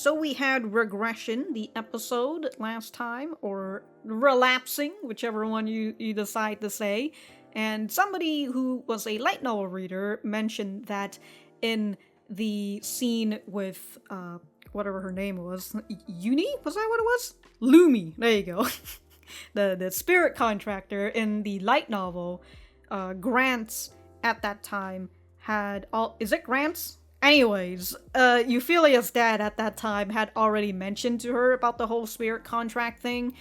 So we had regression, the episode last time, or relapsing, whichever one you decide to say. And somebody who was a light novel reader mentioned that in the scene with whatever her name was, Uni? Was that what it was? Lumi. There you go. the Spirit Contractor in the light novel, Grants at that time had all. Is it Grants? Anyways, Euphilia's dad at that time had already mentioned to her about the whole spirit contract thing,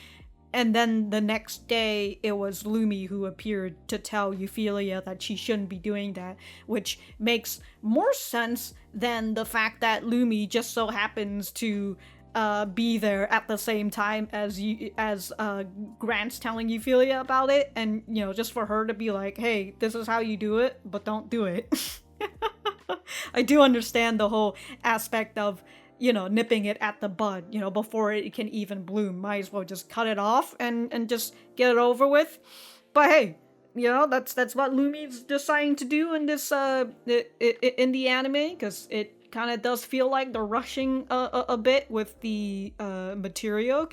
and then the next day it was Lumi who appeared to tell Euphilia that she shouldn't be doing that, which makes more sense than the fact that Lumi just so happens to be there at the same time as Grant's telling Euphilia about it, and just for her to be like, hey, this is how you do it, but don't do it. I do understand the whole aspect of, nipping it at the bud, before it can even bloom. Might as well just cut it off and just get it over with. But hey, that's what Lumi's deciding to do in this, in the anime, because it kind of does feel like they're rushing a bit with the material.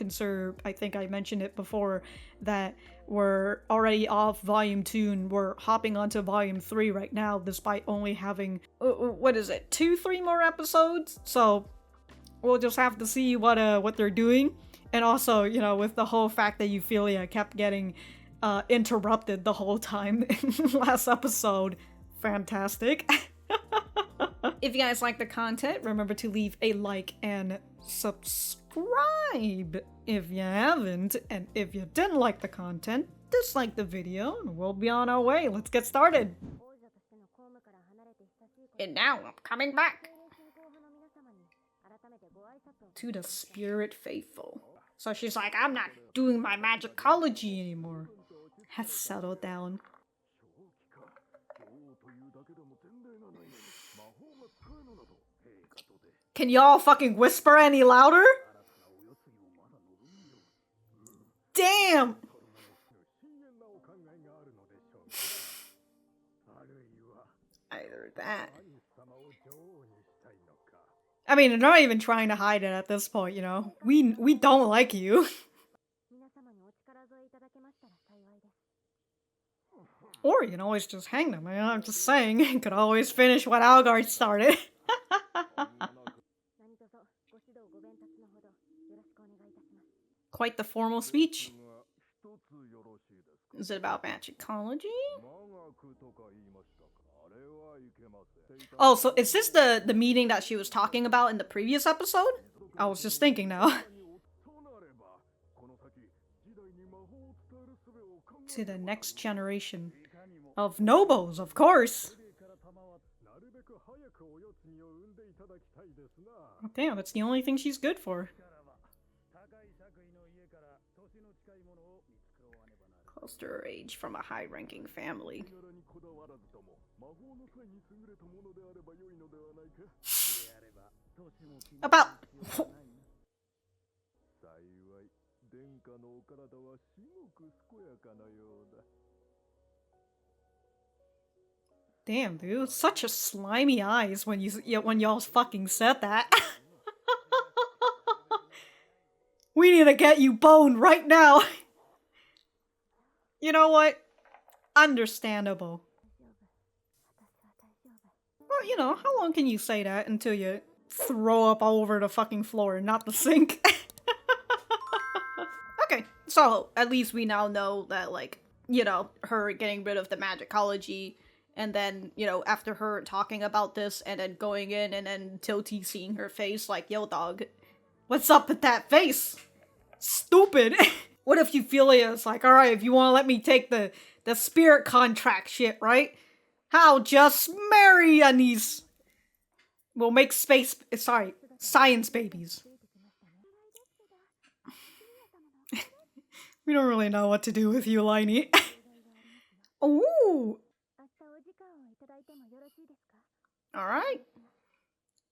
I think I mentioned it before that we're already off volume 2 and we're hopping onto volume 3 right now, despite only having 2-3 more episodes. So we'll just have to see what they're doing. And also, with the whole fact that Euphilia kept getting interrupted the whole time in last episode, fantastic. If you guys like the content, remember to leave a like and subscribe if you haven't. And if you didn't like the content, dislike the video and we'll be on our way. Let's get started. And now I'm coming back to the Spirit Faithful. So she's like, I'm not doing my magicology anymore. Has settled down. Can y'all fucking whisper any louder? Damn! Either that. I mean, they're not even trying to hide it at this point, We don't like you. Or you can always just hang them. I'm just saying, you could always finish what Algard started. Quite the formal speech. Is it about magicology? Oh, so is this the meeting that she was talking about in the previous episode? I was just thinking now. To the next generation of nobles, of course. Oh, damn, that's the only thing she's good for. Close to her age, from a high-ranking family. About... Damn, dude, such a slimy eyes when y'all fucking said that. We need to get you boned right now. You know what? Understandable. Well, how long can you say that until you throw up all over the fucking floor, not the sink? Okay, so at least we now know that, her getting rid of the magicology, and then, after her talking about this, and then going in, and then Tilty seeing her face, like, yo, dog, what's up with that face? Stupid! What if Euphilia's like, alright, if you want to let me take the spirit contract shit, right? I'll just marry Anise. We'll make science babies. We don't really know what to do with you, Liney. Ooh! Alright.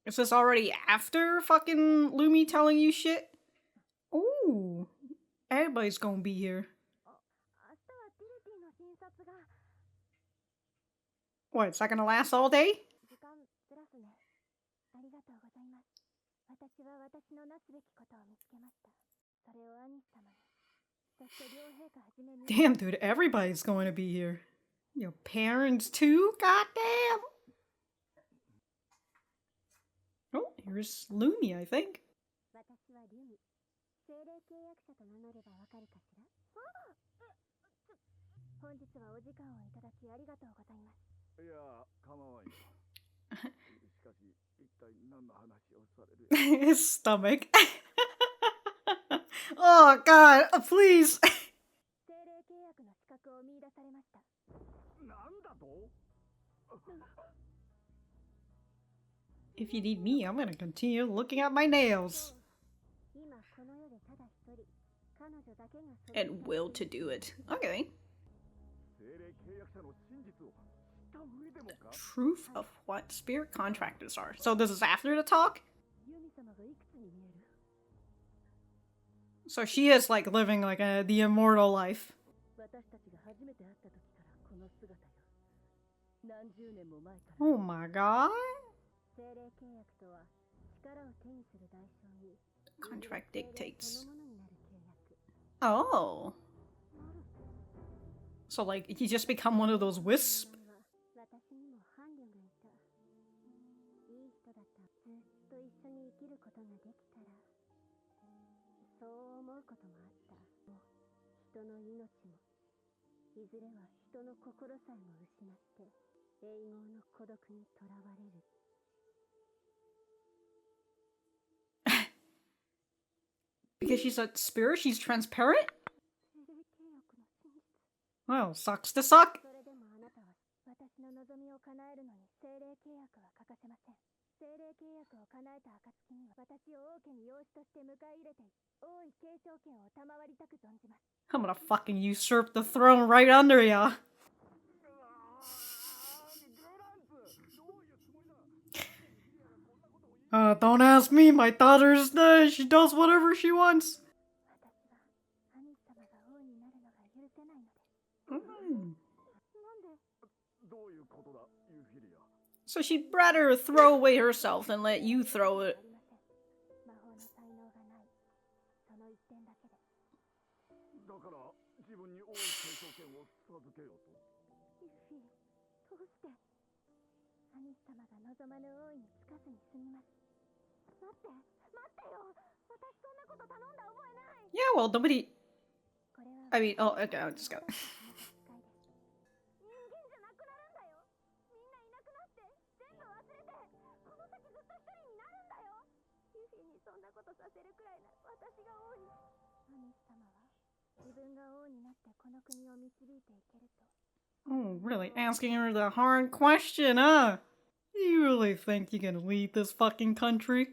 Is this already after fucking Lumi telling you shit? Ooh. Everybody's gonna be here. What, it's not gonna last all day? Damn, dude, everybody's going to be here. Your parents too? Goddamn! Oh, here's Lumi, I think. His stomach. Oh god, please. If you need me, I'm gonna continue looking at my nails. And will to do it. Okay. Truth of what spirit contractors are. So this is after the talk? So she is like living like the immortal life. Oh my god. Contract dictates. Oh. So like you just become one of those wisps? Because she's a spirit, she's transparent? Well, sucks to suck. I'm gonna fucking usurp the throne right under ya. Don't ask me, my daughter's she does whatever she wants. So she'd rather throw away herself than let you throw it. Yeah, well, nobody... I mean, oh, okay, I just got... Oh, really? Asking her the hard question, huh? You really think you can lead this fucking country?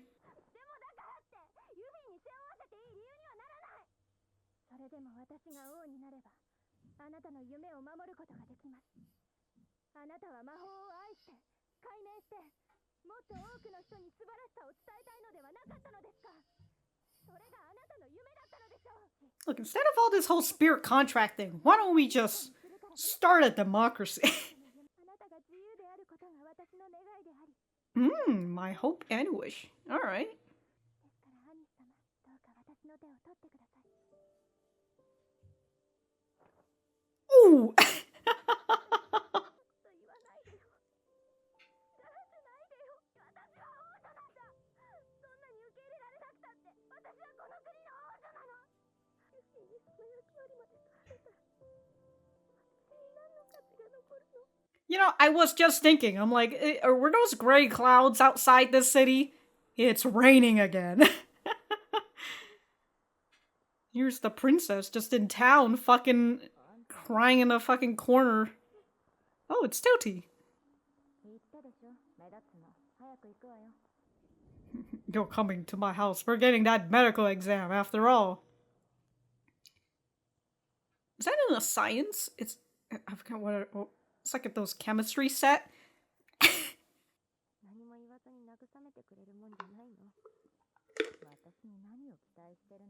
Look, instead of all this whole spirit contracting, why don't we just start a democracy? My hope and wish. Alright. Ooh! You know, I was just thinking, I'm like, were those gray clouds outside this city? It's raining again. Here's the princess just in town, fucking crying in a fucking corner. Oh, it's Tilty. You're coming to my house. We're getting that medical exam after all. Is that in a science? I forgot what it's like at those chemistry set.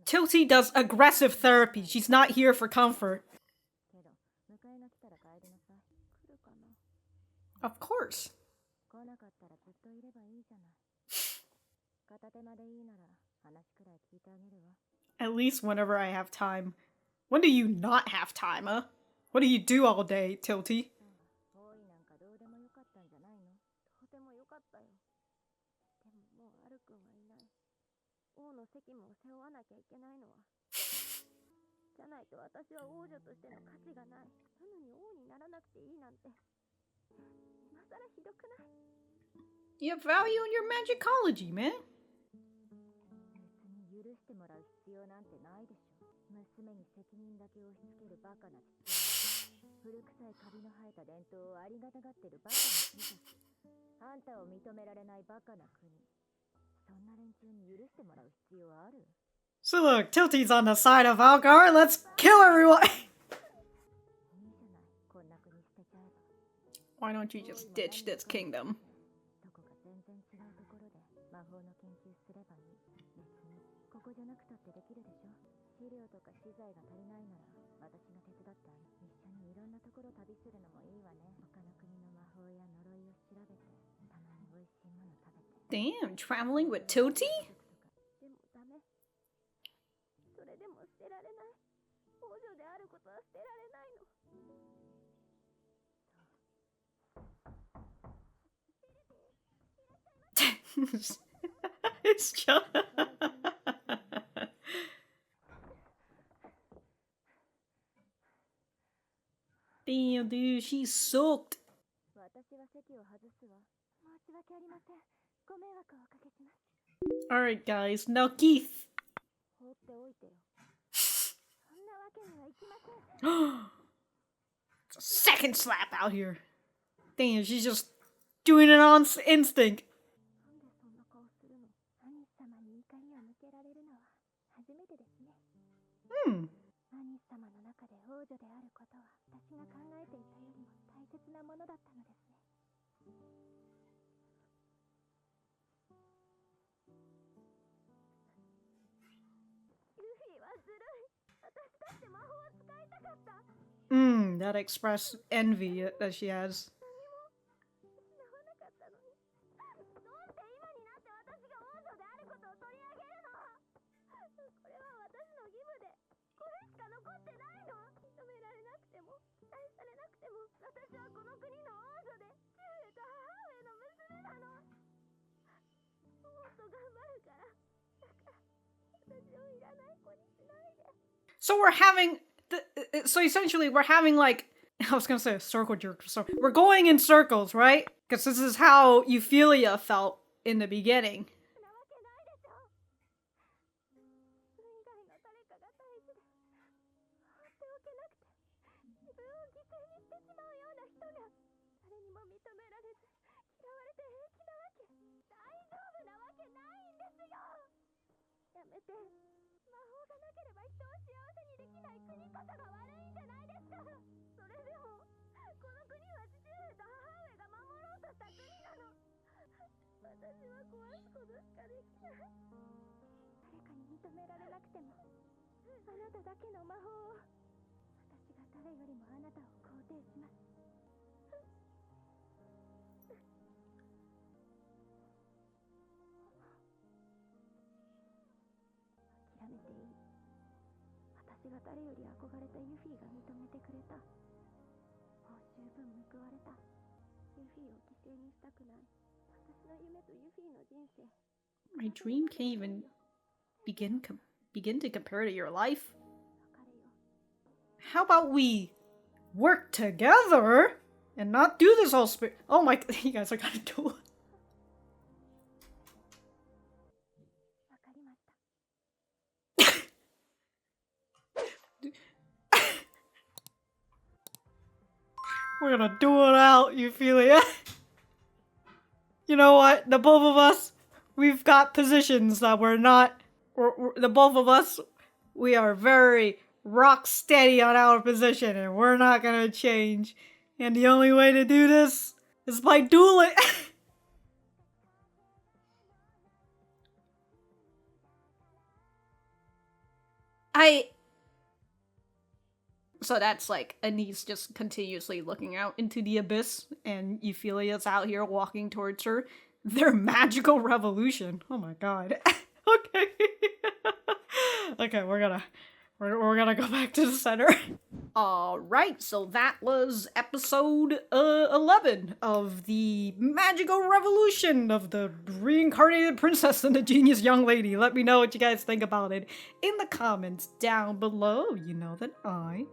Tilty does aggressive therapy. She's not here for comfort. Of course. At least whenever I have time. When do you not have time, huh? What do you do all day, Tilty? You have value in your magicology, man. So look, Tilty's on the side of Algard. Let's kill everyone! Why don't you just ditch this kingdom? Damn, traveling with Tilty? It's just... Damn, dude, she's soaked. Alright, guys, now Keith. It's a second slap out here. Damn, she's just doing it on instinct. Hmm. That express envy that she has. So we're having... So essentially, we're having, like... I was gonna say a circle jerk. So we're going in circles, right? Because this is how Euphilia felt in the beginning. My dream can't even begin to compare to your life. How about we work together and not do this whole spirit? Oh my, you guys are gonna do it. We're gonna duel out, Euphilia. You know what? The both of us, we've got positions that the both of us, we are very rock steady on our position and we're not gonna change. And the only way to do this is by dueling. So that's like Anise just continuously looking out into the abyss, and Euphilia's out here walking towards her. Their magical revolution. Oh my god. Okay. Okay, we're gonna go back to the center. Alright, so that was episode 11 of the magical revolution of the reincarnated princess and the genius young lady. Let me know what you guys think about it in the comments down below. You know that I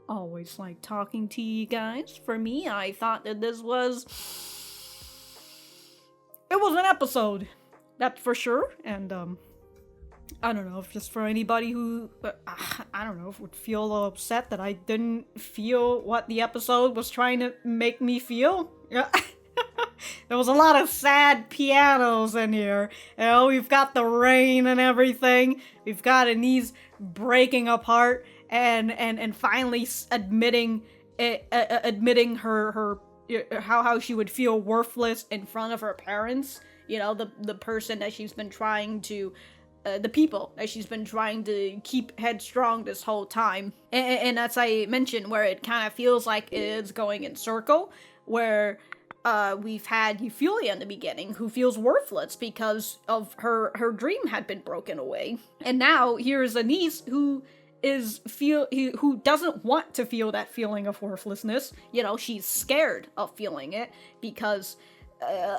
always like talking to you guys. For me, I thought that this was... It was an episode, that's for sure, and I don't know, if just for anybody who, I don't know, would feel a little upset that I didn't feel what the episode was trying to make me feel. Yeah. There was a lot of sad pianos in here. You know, we've got the rain and everything. We've got Anise breaking apart and finally admitting her how she would feel worthless in front of her parents. You know, the person that she's been trying to... the people that she's been trying to keep headstrong this whole time. And as I mentioned, where it kind of feels like it is going in circle, where we've had Euphilia in the beginning, who feels worthless because of her dream had been broken away. And now here's Anise, who doesn't want to feel that feeling of worthlessness. You know, she's scared of feeling it because...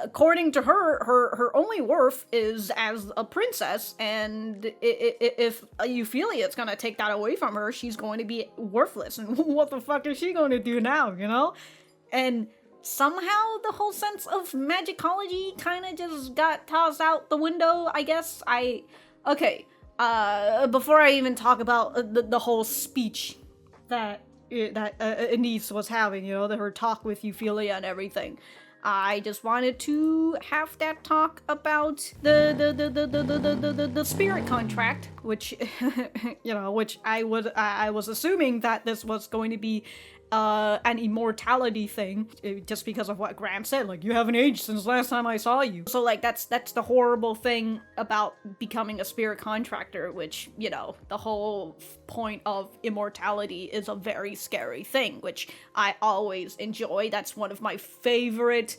according to her only worth is as a princess, and if Euphilia is gonna take that away from her, she's going to be worthless, and what the fuck is she going to do now, you know? And somehow the whole sense of magicology kind of just got tossed out the window, I guess. Before I even talk about the whole speech that Anise was having, you know, her talk with Euphilia and everything, I just wanted to have that talk about the spirit contract, which, you know, which I was assuming that this was going to be an immortality thing, just because of what Graham said, like, you haven't aged since last time I saw you. So, like, that's the horrible thing about becoming a spirit contractor, which, you know, the whole point of immortality is a very scary thing, which I always enjoy. That's one of my favorite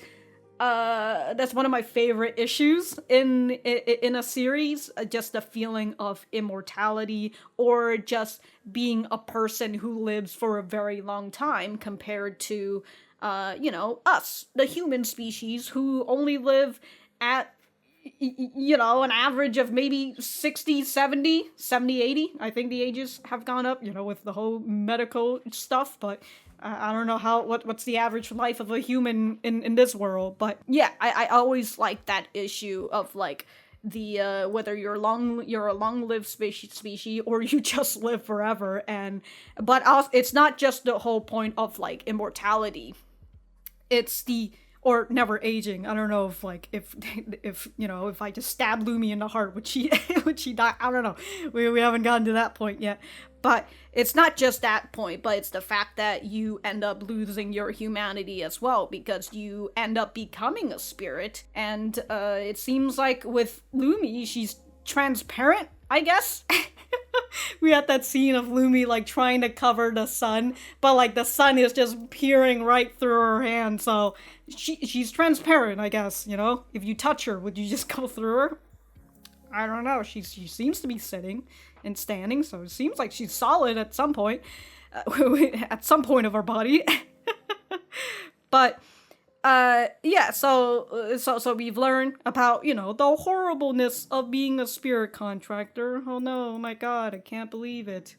issues in a series, just the feeling of immortality, or just being a person who lives for a very long time compared to, you know, us, the human species, who only live at, you know, an average of maybe 60, 70, 80. I think the ages have gone up, you know, with the whole medical stuff, but I don't know what's the average life of a human in this world. But yeah, I always like that issue of, like, the whether you're a long-lived species or you just live forever. But also, it's not just the whole point of, like, immortality. It's or never aging. I don't know if, like, if you know, if I just stab Lumi in the heart, would she die? I don't know. We haven't gotten to that point yet. But it's not just that point, but it's the fact that you end up losing your humanity as well, because you end up becoming a spirit. And it seems like with Lumi, she's transparent, I guess. We had that scene of Lumi, like, trying to cover the sun, but, like, the sun is just peering right through her hand, so she's transparent, I guess, you know? If you touch her, would you just go through her? I don't know. She seems to be sitting and standing, so it seems like she's solid at some point. At some point of her body. But yeah, so we've learned about, you know, the horribleness of being a spirit contractor. Oh no, oh my god, I can't believe it.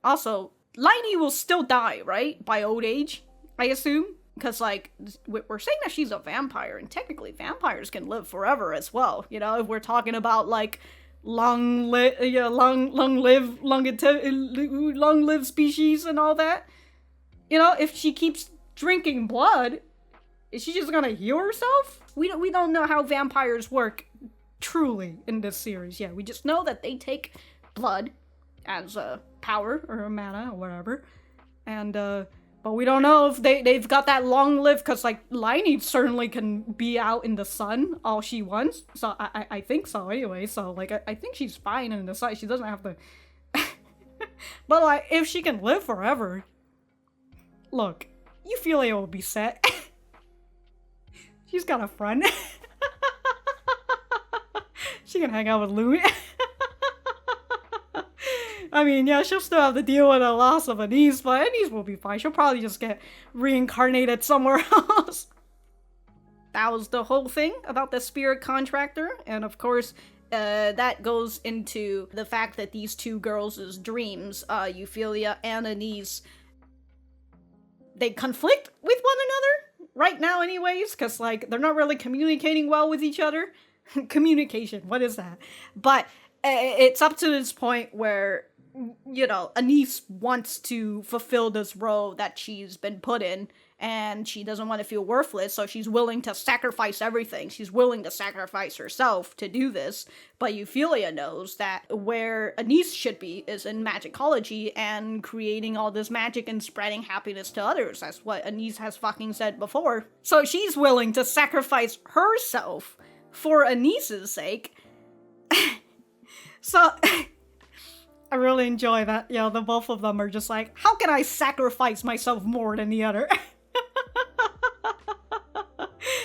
Also, Lainey will still die, right? By old age, I assume? Because, like, we're saying that she's a vampire, and technically vampires can live forever as well, you know? If we're talking about, like, long-lived species and all that. You know, if she keeps drinking blood, is she just gonna heal herself? We don't know how vampires work truly in this series. Yeah, we just know that they take blood as a power or a mana or whatever, and but we don't know if they've got that long live, because, like, Lainey certainly can be out in the sun all she wants. So I think so anyway. So, like, I think she's fine in the sun. She doesn't have to. But, like, if she can live forever, look, Euphilia will be set. She's got a friend. She can hang out with Louis. I mean, yeah, she'll still have to deal with the loss of Anise, but Anise will be fine. She'll probably just get reincarnated somewhere else. That was the whole thing about the Spirit Contractor, and of course, that goes into the fact that these two girls' dreams, Euphilia and Anise, they conflict with one another right now anyways, because, like, they're not really communicating well with each other. Communication, what is that? But it's up to this point where, you know, Anise wants to fulfill this role that she's been put in, and she doesn't want to feel worthless, so she's willing to sacrifice everything. She's willing to sacrifice herself to do this, but Euphilia knows that where Anise should be is in magicology and creating all this magic and spreading happiness to others. That's what Anise has fucking said before. So she's willing to sacrifice herself for Anise's sake. So I really enjoy that, you know, the both of them are just like, how can I sacrifice myself more than the other?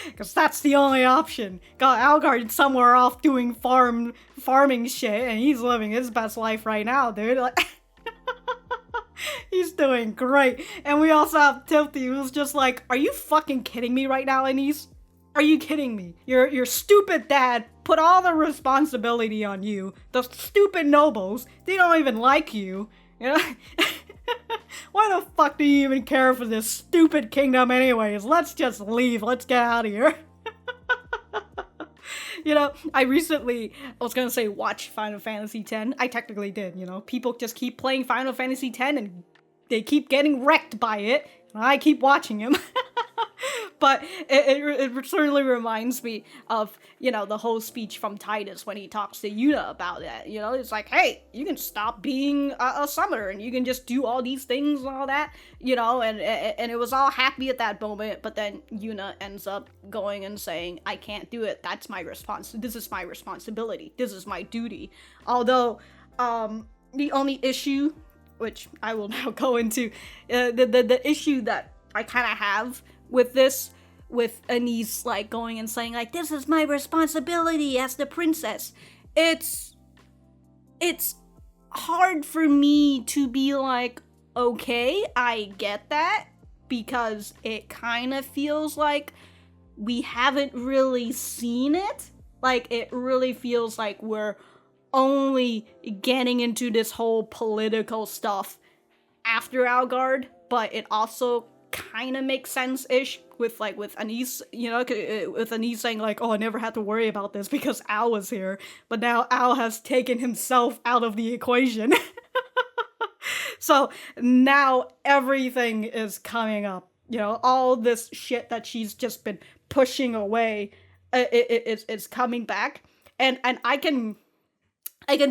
Because that's the only option. Got Algard somewhere off doing farming shit, and he's living his best life right now, dude. Like, he's doing great. And we also have Tilty, who's just like, are you fucking kidding me right now, Anise? Are you kidding me? Your stupid dad put all the responsibility on you. The stupid nobles, they don't even like you. You know? Why the fuck do you even care for this stupid kingdom anyways? Let's just leave. Let's get out of here. You know, I was gonna say watch Final Fantasy X. I technically did, you know. People just keep playing Final Fantasy X and they keep getting wrecked by it. And I keep watching him. But it certainly reminds me of, you know, the whole speech from Titus when he talks to Yuna about that. You know, it's like, hey, you can stop being a summoner and you can just do all these things and all that, you know, and it was all happy at that moment. But then Yuna ends up going and saying, I can't do it. That's my this is my responsibility. This is my duty. Although, the only issue, which I will now go into, the issue that I kind of have with this, with Anise, like, going and saying, like, this is my responsibility as the princess. It's hard for me to be like, okay, I get that, because it kind of feels like we haven't really seen it. Like, it really feels like we're only getting into this whole political stuff after Algard, but it also kind of makes sense-ish with Anise, you know, with Anise saying like, oh, I never had to worry about this because Al was here, but now Al has taken himself out of the equation. So now everything is coming up, you know, all this shit that she's just been pushing away, it's coming back, and I can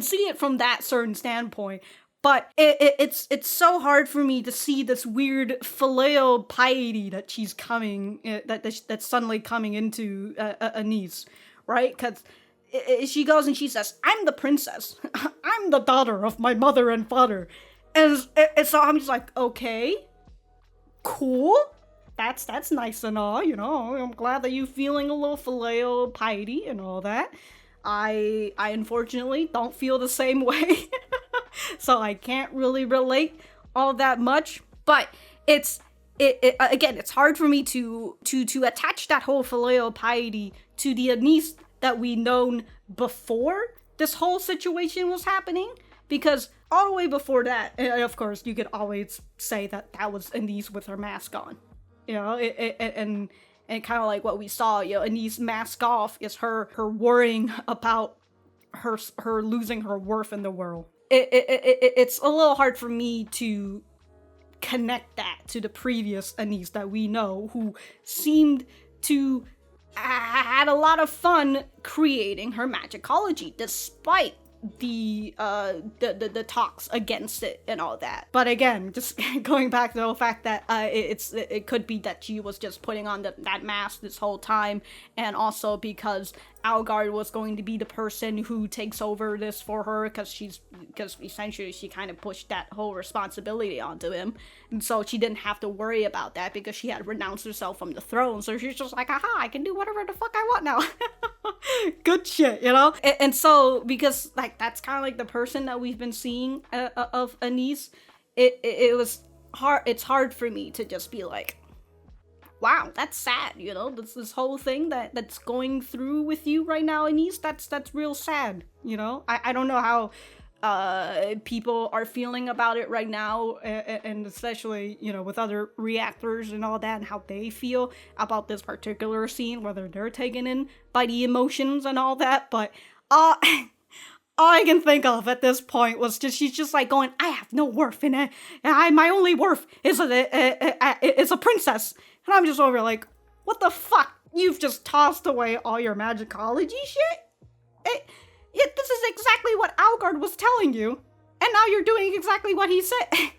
see it from that certain standpoint. But it's so hard for me to see this weird filial piety that she's coming, that's suddenly coming into Anise, right? Because she goes and she says, I'm the princess. I'm the daughter of my mother and father. And so I'm just like, okay, cool. That's nice and all, you know. I'm glad that you're feeling a little filial piety and all that. I unfortunately don't feel the same way. So I can't really relate all that much, but again, it's hard for me to attach that whole filial piety to the Anise that we known before this whole situation was happening, because all the way before that, and of course, you could always say that was Anise with her mask on, you know, and kind of like what we saw, you know, Anise mask off is her worrying about her losing her worth in the world. It's a little hard for me to connect that to the previous Anise that we know, who seemed to had a lot of fun creating her magicology, despite the talks against it and all that. But again, just going back to the fact that it could be that she was just putting on that mask this whole time, and also because Algard was going to be the person who takes over this for her, because essentially she kind of pushed that whole responsibility onto him, and so she didn't have to worry about that because she had renounced herself from the throne. So she's just like, aha, I can do whatever the fuck I want now. Good shit, you know? And so, because like that's kind of like the person that we've been seeing of Anise, it was hard. It's hard for me to just be like, wow, that's sad, you know, this whole thing that's going through with you right now, Anise, that's real sad, you know? I don't know how people are feeling about it right now, and especially, you know, with other reactors and all that, and how they feel about this particular scene, whether they're taken in by the emotions and all that, but all I can think of at this point was just, she's just like going, I have no worth, and my only worth is a princess. And I'm just over like, what the fuck? You've just tossed away all your magicology shit? This is exactly what Algard was telling you. And now you're doing exactly what he said.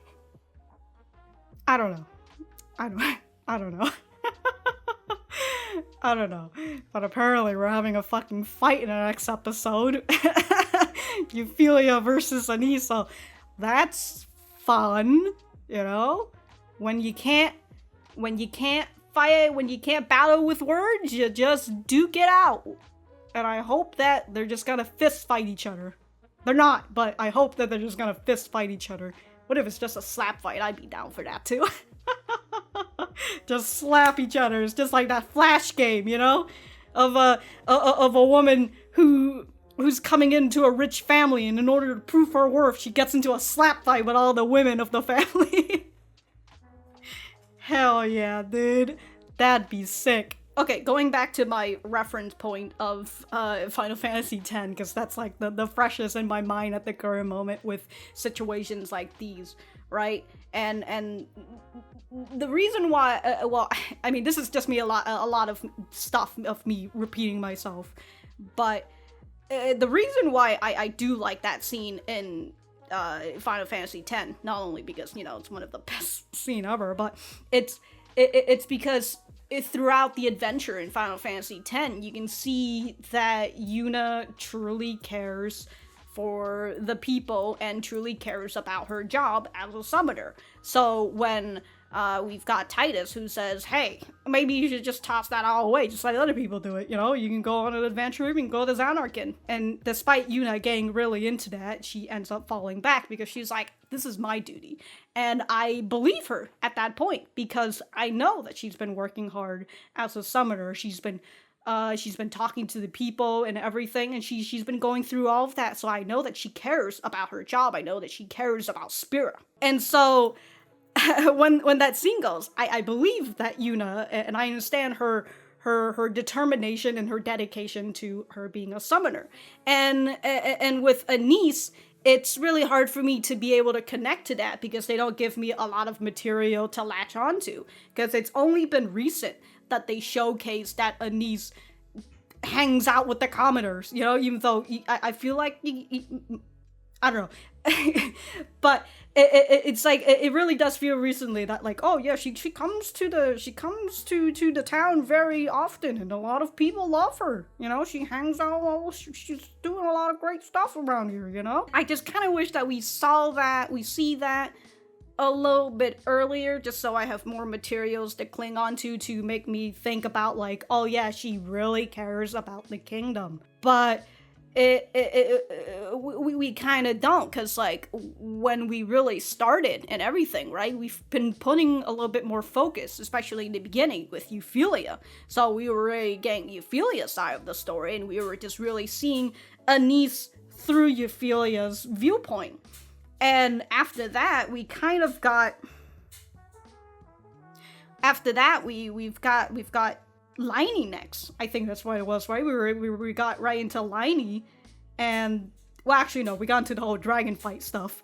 I don't know. I don't know. I don't know. But apparently we're having a fucking fight in the next episode. Euphilia versus Anise. So that's fun, you know? When you can't fight, when you can't battle with words, you just duke it out. And I hope that they're just gonna fist fight each other. They're not, but I hope that they're just gonna fist fight each other. What if it's just a slap fight? I'd be down for that too. Just slap each other. It's just like that Flash game, you know? Of a woman who's coming into a rich family, and in order to prove her worth, she gets into a slap fight with all the women of the family. Hell yeah, dude. That'd be sick. Okay, going back to my reference point of Final Fantasy X, because that's like the freshest in my mind at the current moment with situations like these, right? And the reason why, well, I mean, this is just me a lot of stuff of me repeating myself, but the reason why I do like that scene in Final Fantasy X, not only because, you know, it's one of the best scene ever, but it's because throughout the adventure in Final Fantasy X, you can see that Yuna truly cares for the people and truly cares about her job as a summoner. So when we've got Titus who says, hey, maybe you should just toss that all away, just let other people do it, you know? You can go on an adventure, you can go to Xanarkin. And despite Yuna getting really into that, she ends up falling back because she's like, this is my duty. And I believe her at that point because I know that she's been working hard as a summoner. She's been talking to the people and everything, and she's been going through all of that, so I know that she cares about her job. I know that she cares about Spirit. And so when that scene goes, I believe that Yuna, and I understand her determination and her dedication to her being a summoner. And with Anise, it's really hard for me to be able to connect to that because they don't give me a lot of material to latch onto, because it's only been recent that they showcase that Anise hangs out with the commoners, you know, even though I feel like, I don't know, but it's like, it really does feel recently that like, oh yeah, she comes to the town very often, and a lot of people love her, you know, she hangs out, she's doing a lot of great stuff around here, you know. I just kind of wish that we see that a little bit earlier, just so I have more materials to cling onto to make me think about like, oh yeah, she really cares about the kingdom. But we kind of don't, because like when we really started and everything, right, we've been putting a little bit more focus, especially in the beginning with Euphilia. So we were really getting Euphilia's side of the story, and we were just really seeing Anise through Euphilia's viewpoint. And after that, we kind of got. After that, we've got Liney next. I think that's what it was, right? We got right into Liney, and well, actually no, we got into the whole dragon fight stuff,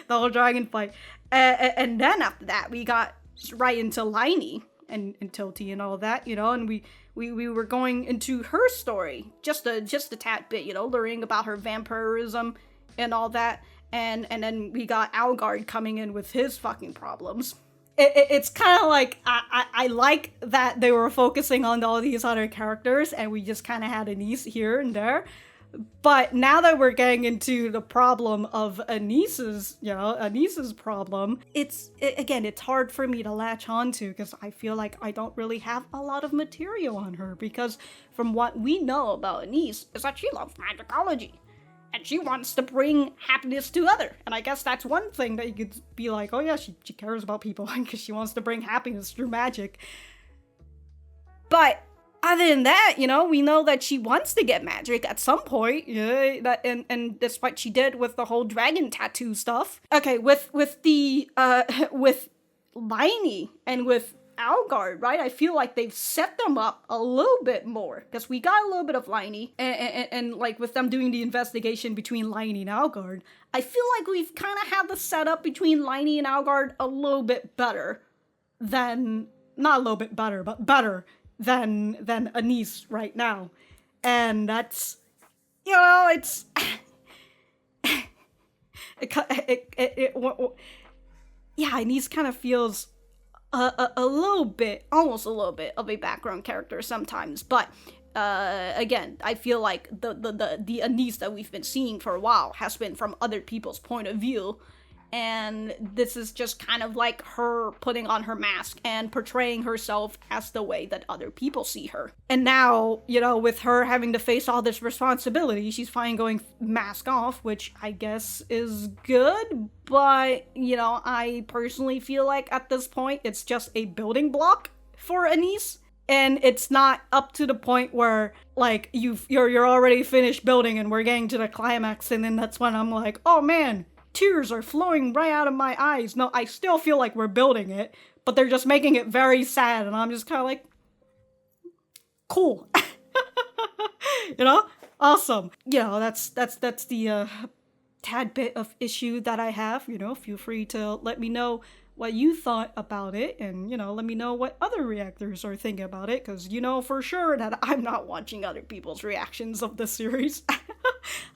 the whole dragon fight, and then after that, we got right into Liney and Tilty and all that, you know, and we were going into her story just a tad bit, you know, learning about her vampirism and all that. And then we got Algard coming in with his fucking problems. it's kind of like I like that they were focusing on all these other characters, and we just kind of had Anise here and there. But now that we're getting into the problem of Anise's problem, again, it's hard for me to latch onto because I feel like I don't really have a lot of material on her, because from what we know about Anise is that she loves magicology. And she wants to bring happiness to others. And I guess that's one thing that you could be like, oh yeah, she cares about people because she wants to bring happiness through magic. But other than that, we know that she wants to get magic at some point. Yeah, and that's what she did with the whole dragon tattoo stuff. Okay, with the with Liney and with Algard, right? I feel like they've set them up a little bit more, because we got a little bit of Liney, and like with them doing the investigation between Liney and Algard, I feel like we've kind of had the setup between Liney and Algard a little bit better than, not a little bit better, but better than Anise right now. And that's, it's yeah, Anise kind of feels a little bit, almost a little bit of a background character sometimes, but again, I feel like the Anise that we've been seeing for a while has been from other people's point of view, and this is just kind of like her putting on her mask and portraying herself as the way that other people see her. And now, with her having to face all this responsibility, she's fine going mask off, which I guess is good, but, I personally feel like at this point, it's just a building block for Anise. And it's not up to the point where, like, you're already finished building and we're getting to the climax, and then that's when I'm like, oh man, tears are flowing right out of my eyes. No, I still feel like we're building it, but they're just making it very sad, and I'm just kind of like, cool. Awesome. That's the tad bit of issue that I have. Feel free to let me know what you thought about it, and let me know what other reactors are thinking about it, because for sure that I'm not watching other people's reactions of the series.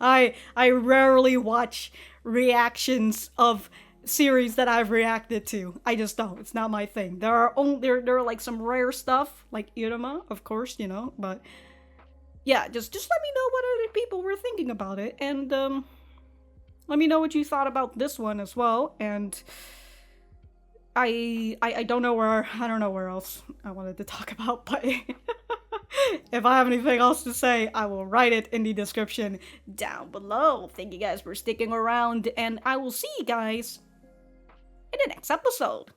I rarely watch reactions of series that I've reacted to. I just don't. It's not my thing. There are like some rare stuff, like Iruma, of course, but yeah, just let me know what other people were thinking about it, and let me know what you thought about this one as well. And I don't know where else I wanted to talk about, but if I have anything else to say, I will write it in the description down below. Thank you guys for sticking around, and I will see you guys in the next episode.